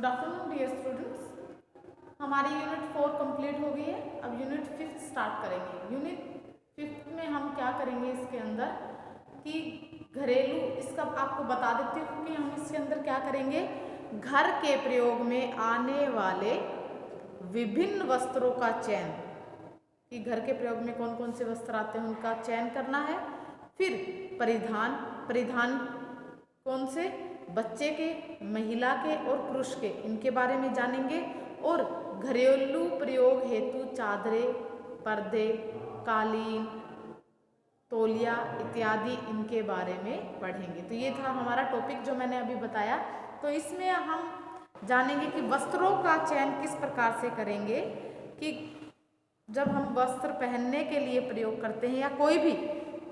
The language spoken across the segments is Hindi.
Good afternoon dear students. हमारी यूनिट 4 कंप्लीट हो गई है। अब यूनिट 5 स्टार्ट करेंगे। यूनिट 5 में हम क्या करेंगे, इसके अंदर कि घरेलू, इसका आपको बता देती हूँ कि हम इसके अंदर क्या करेंगे। घर के प्रयोग में आने वाले विभिन्न वस्त्रों का चयन, कि घर के प्रयोग में कौन कौन से वस्त्र आते हैं उनका चयन करना है। फिर परिधान कौन से, बच्चे के, महिला के और पुरुष के, इनके बारे में जानेंगे। और घरेलू प्रयोग हेतु चादरें, पर्दे, कालीन, तौलिया इत्यादि इनके बारे में पढ़ेंगे। तो ये था हमारा टॉपिक जो मैंने अभी बताया। तो इसमें हम जानेंगे कि वस्त्रों का चयन किस प्रकार से करेंगे, कि जब हम वस्त्र पहनने के लिए प्रयोग करते हैं या कोई भी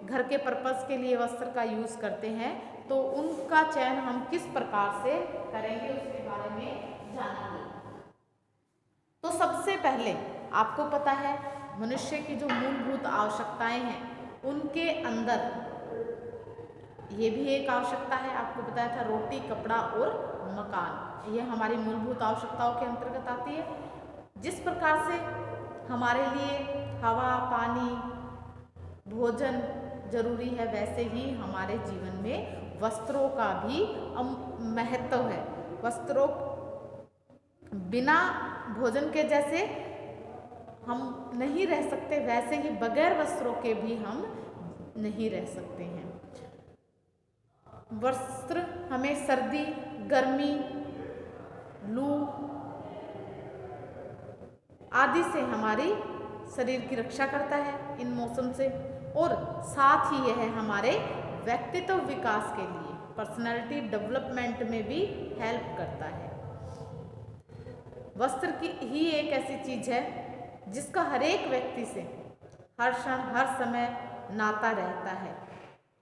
घर के पर्पस के लिए वस्त्र का यूज करते हैं, तो उनका चयन हम किस प्रकार से करेंगे उसके बारे में जानेंगे। तो सबसे पहले आपको पता है मनुष्य की जो मूलभूत आवश्यकताएं हैं, उनके अंदर ये भी एक आवश्यकता है। आपको बताया था रोटी, कपड़ा और मकान, ये हमारी मूलभूत आवश्यकताओं के अंतर्गत आती है। जिस प्रकार से हमारे लिए हवा, पानी, भोजन जरूरी है, वैसे ही हमारे जीवन में वस्त्रों का भी महत्व है। वस्त्रों बिना भोजन के जैसे हम नहीं रह सकते, वैसे ही बगैर वस्त्रों के भी हम नहीं रह सकते हैं। वस्त्र हमें सर्दी, गर्मी, लू आदि से हमारी शरीर की रक्षा करता है, इन मौसम से। और साथ ही यह हमारे व्यक्तित्व विकास के लिए, पर्सनालिटी डेवलपमेंट में भी हेल्प करता है। वस्त्र की ही एक ऐसी चीज है जिसका हर एक व्यक्ति से हर क्षण हर समय नाता रहता है।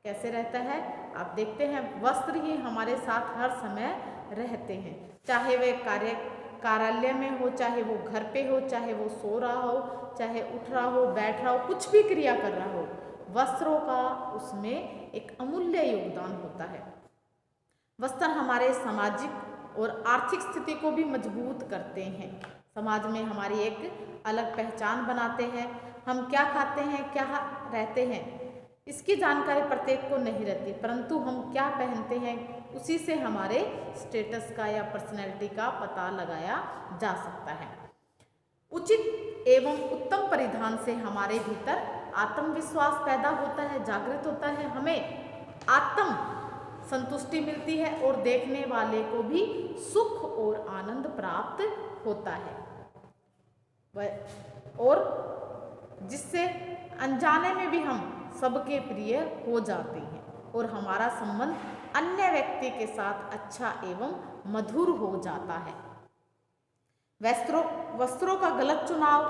कैसे रहता है आप देखते हैं, वस्त्र ही हमारे साथ हर समय रहते हैं, चाहे वे कार्यालय में हो, चाहे वो घर पे हो, चाहे वो सो रहा हो, चाहे उठ रहा हो, बैठ रहा हो, कुछ भी क्रिया कर रहा हो, वस्त्रों का उसमें एक अमूल्य योगदान होता है। वस्त्र हमारे सामाजिक और आर्थिक स्थिति को भी मजबूत करते हैं, समाज में हमारी एक अलग पहचान बनाते हैं। हम क्या खाते हैं, क्या रहते हैं, इसकी जानकारी प्रत्येक को नहीं रहती, परंतु हम क्या पहनते हैं उसी से हमारे स्टेटस का या पर्सनैलिटी का पता लगाया जा सकता है। उचित एवं उत्तम परिधान से हमारे भीतर आत्मविश्वास पैदा होता है, जागृत होता है, हमें आत्म संतुष्टि मिलती है और देखने वाले को भी सुख और आनंद प्राप्त होता है, और जिससे अनजाने में भी हम सबके प्रिय हो जाते हैं और हमारा संबंध अन्य व्यक्ति के साथ अच्छा एवं मधुर हो जाता है। वस्त्रों का गलत चुनाव,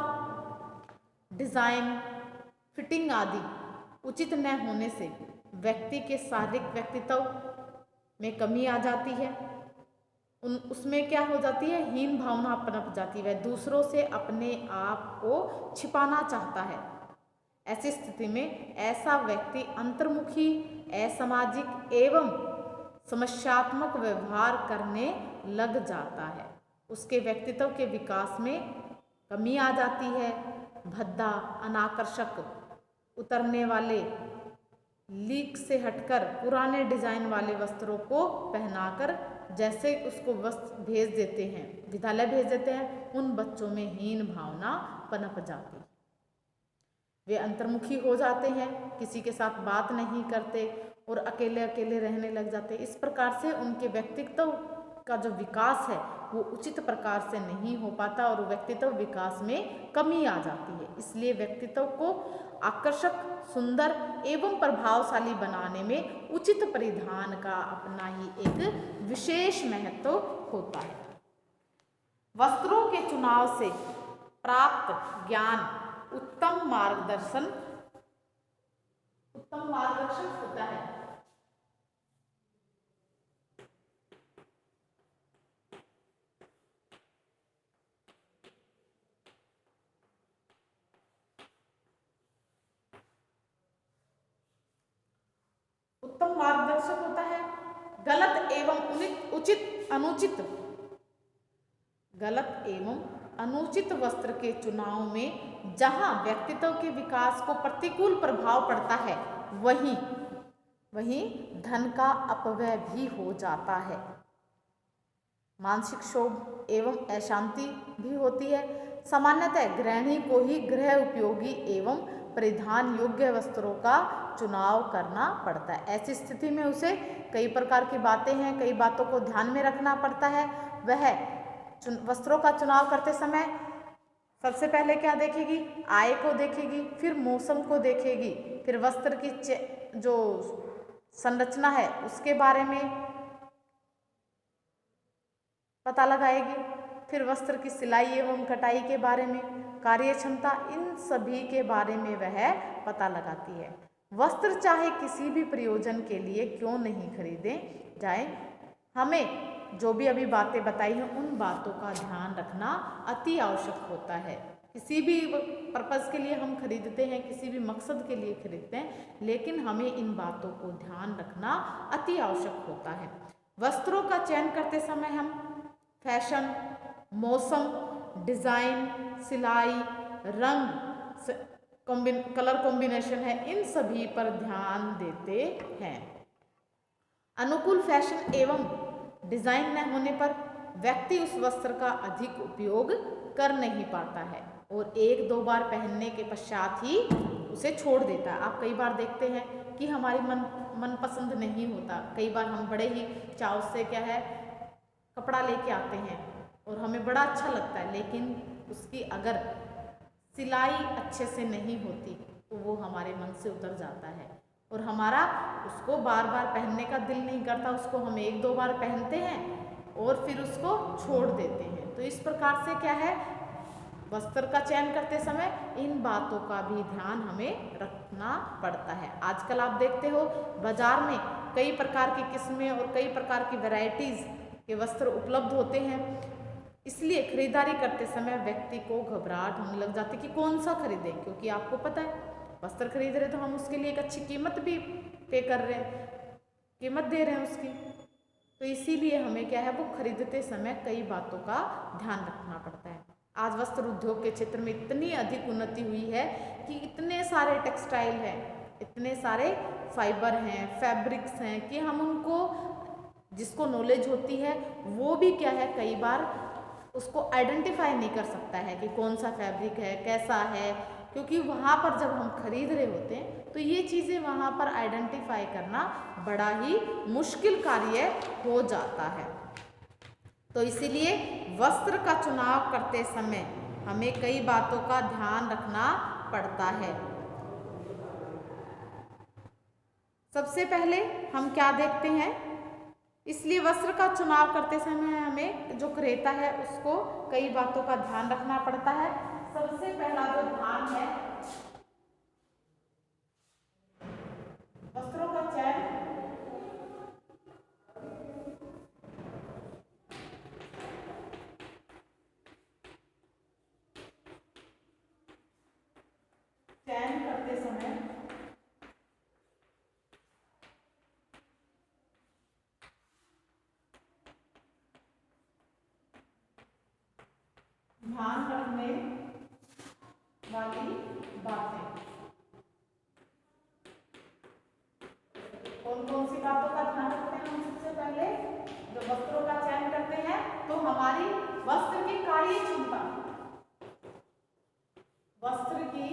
डिजाइन, फिटिंग आदि उचित न होने से व्यक्ति के शारीरिक व्यक्तित्व में कमी आ जाती है। उसमें क्या हो जाती है, हीन भावना पनप जाती है, वह दूसरों से अपने आप को छिपाना चाहता है। ऐसी स्थिति में ऐसा व्यक्ति अंतर्मुखी, असामाजिक एवं समस्यात्मक व्यवहार करने लग जाता है। उसके व्यक्तित्व के विकास में कमी आ जाती है। भद्दा, अनाकर्षक, उतरने वाले, लीक से हटकर पुराने डिजाइन वाले वस्त्रों को पहनाकर जैसे उसको वस्त्र भेज देते हैं, विद्यालय भेज देते हैं, उन बच्चों में हीन भावना पनप जाती है। वे अंतर्मुखी हो जाते हैं, किसी के साथ बात नहीं करते और अकेले अकेले रहने लग जाते। इस प्रकार से उनके व्यक्तित्व का जो विकास है वो उचित प्रकार से नहीं हो पाता और व्यक्तित्व विकास में कमी आ जाती है। इसलिए व्यक्तित्व को आकर्षक, सुंदर एवं प्रभावशाली बनाने में उचित परिधान का अपना ही एक विशेष महत्व होता है। वस्त्रों के चुनाव से प्राप्त ज्ञान उत्तम मार्गदर्शन होता है। उत्तम मार्गदर्शक होता है। गलत एवं उचित अनुचित गलत एवं अनुचित वस्त्र के चुनाव में जहाँ व्यक्तित्व के विकास को प्रतिकूल प्रभाव पड़ता है, वहीं धन का अपव्यय भी हो जाता है। मानसिक क्षोभ एवं अशांति भी होती है। सामान्यतः गृहिणी को ही गृह उपयोगी एवं परिधान योग्य वस्त्रों का चुनाव करना पड़ता है। ऐसी स्थिति में उसे कई प्रकार की बातें हैं, कई बातों को ध्यान में रखना पड़ता है। वह वस्त्रों का चुनाव करते समय सबसे पहले क्या देखेगी? आय को देखेगी, फिर मौसम को देखेगी, फिर वस्त्र की जो संरचना है उसके बारे में पता लगाएगी, फिर वस्त्र की सिलाई एवं कटाई के बारे में, कार्य क्षमता, इन सभी के बारे में वह पता लगाती है। वस्त्र चाहे किसी भी प्रयोजन के लिए क्यों नहीं खरीदे जाए, हमें जो भी अभी बातें बताई हैं उन बातों का ध्यान रखना अति आवश्यक होता है। किसी भी पर्पज़ के लिए हम खरीदते हैं, किसी भी मकसद के लिए खरीदते हैं, लेकिन हमें इन बातों को ध्यान रखना अति आवश्यक होता है। वस्त्रों का चयन करते समय हम फैशन, मौसम, डिज़ाइन, सिलाई, रंग, कलर कॉम्बिनेशन है, इन सभी पर ध्यान देते हैं। अनुकूल फैशन एवं डिज़ाइन न होने पर व्यक्ति उस वस्त्र का अधिक उपयोग कर नहीं पाता है और एक दो बार पहनने के पश्चात ही उसे छोड़ देता है। आप कई बार देखते हैं कि हमारी मनपसंद नहीं होता। कई बार हम बड़े ही चाव से क्या है कपड़ा लेके आते हैं और हमें बड़ा अच्छा लगता है, लेकिन उसकी अगर सिलाई अच्छे से नहीं होती तो वो हमारे मन से उतर जाता है और हमारा उसको बार बार पहनने का दिल नहीं करता। उसको हम एक दो बार पहनते हैं और फिर उसको छोड़ देते हैं। तो इस प्रकार से क्या है, वस्त्र का चयन करते समय इन बातों का भी ध्यान हमें रखना पड़ता है। आजकल आप देखते हो बाजार में कई प्रकार की किस्में और कई प्रकार की वैरायटीज़ के वस्त्र उपलब्ध होते हैं, इसलिए खरीदारी करते समय व्यक्ति को घबराहट होने लग जाती है कि कौन सा खरीदें, क्योंकि आपको पता है वस्त्र खरीद रहे तो हम उसके लिए एक अच्छी कीमत भी पे कर रहे हैं, कीमत दे रहे हैं उसकी। तो इसीलिए हमें क्या है वो खरीदते समय कई बातों का ध्यान रखना पड़ता है। आज वस्त्र उद्योग के क्षेत्र में इतनी अधिक उन्नति हुई है कि इतने सारे टेक्सटाइल हैं, इतने सारे फाइबर हैं, फैब्रिक्स हैं कि हम उनको, जिसको नॉलेज होती है वो भी क्या है कई बार उसको आइडेंटिफाई नहीं कर सकता है कि कौन सा फैब्रिक है, कैसा है, क्योंकि वहाँ पर जब हम खरीद रहे होते हैं तो ये चीज़ें वहाँ पर आइडेंटिफाई करना बड़ा ही मुश्किल कार्य हो जाता है। तो इसीलिए वस्त्र का चुनाव करते समय हमें कई बातों का ध्यान रखना पड़ता है। सबसे पहले हम क्या देखते हैं, इसलिए वस्त्र का चुनाव करते समय हमें जो क्रेता है उसको कई बातों का ध्यान रखना पड़ता है। सबसे पहला जो ध्यान है वस्त्रों का चयन करते समय ध्यान रखने वाली बातें, कौन कौन सी बातों का ध्यान रखते हैं हम? सबसे पहले जो वस्त्रों का चयन करते हैं तो हमारी वस्त्र की कार्य क्षमता, वस्त्र की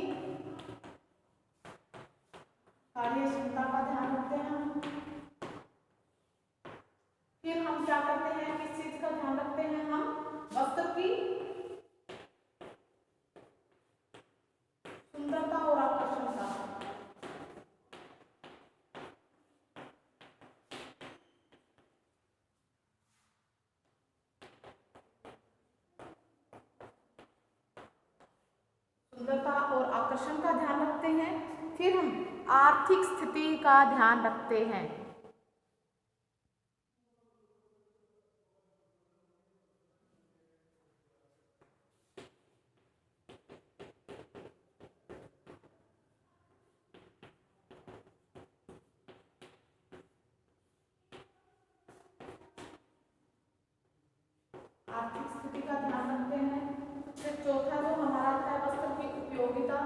कार्य क्षमता का ध्यान रखते हैं हम। फिर हम क्या करते हैं, किस चीज का ध्यान रखते हैं हम? वस्त्र की सुंदरता और आकर्षणता, सुंदरता और आकर्षण का ध्यान रखते हैं। फिर हम आर्थिक स्थिति का ध्यान रखते हैं। आर्थिक स्थिति का ध्यान चौथा जो हमारा है वस्त्र की उपयोगिता।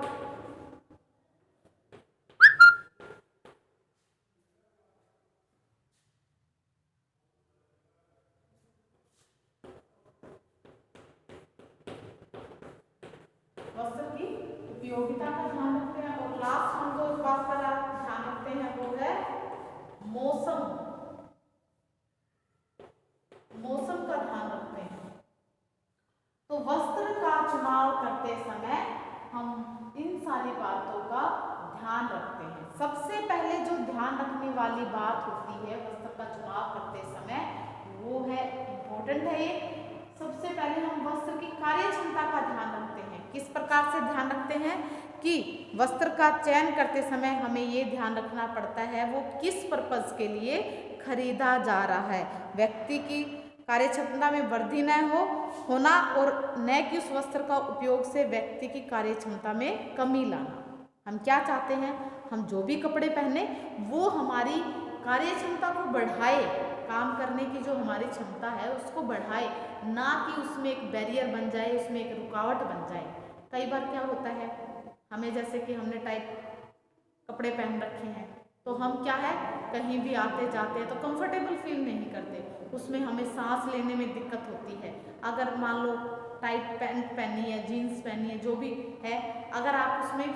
वस्त्र की उपयोगिता का ध्यान रखते हैं। और लास्ट हम जो इस बात का ध्यान रखते हैं वो है मौसम, मौसम का ध्यान रखते हैं। तो वस्त्र का चुनाव करते समय हम इन सारी बातों का ध्यान रखते हैं। सबसे पहले जो ध्यान रखने वाली बात होती है वस्त्र का चुनाव करते समय वो है, इम्पोर्टेंट है ये, सबसे पहले हम वस्त्र की कार्य क्षमता का ध्यान रखते हैं। किस प्रकार से ध्यान रखते हैं कि वस्त्र का चयन करते समय हमें ये ध्यान रखना पड़ता है वो किस पर्पज के लिए खरीदा जा रहा है। व्यक्ति की कार्य क्षमता में वृद्धि न होना और न कि उस वस्त्र का उपयोग से व्यक्ति की कार्य क्षमता में कमी लाना। हम क्या चाहते हैं, हम जो भी कपड़े पहने वो हमारी कार्य क्षमता को बढ़ाए, काम करने की जो हमारी क्षमता है उसको बढ़ाए, ना कि उसमें एक बैरियर बन जाए, उसमें एक रुकावट बन जाए। कई बार क्या होता है, हमें जैसे कि हमने टाइट कपड़े पहन रखे हैं तो हम क्या है कहीं भी आते जाते हैं तो कंफर्टेबल फील नहीं करते, उसमें हमें सांस लेने में दिक्कत होती है। अगर मान लो टाइट पैंट पहनी है, जीन्स पहनी है, जो भी है, अगर आप उसमें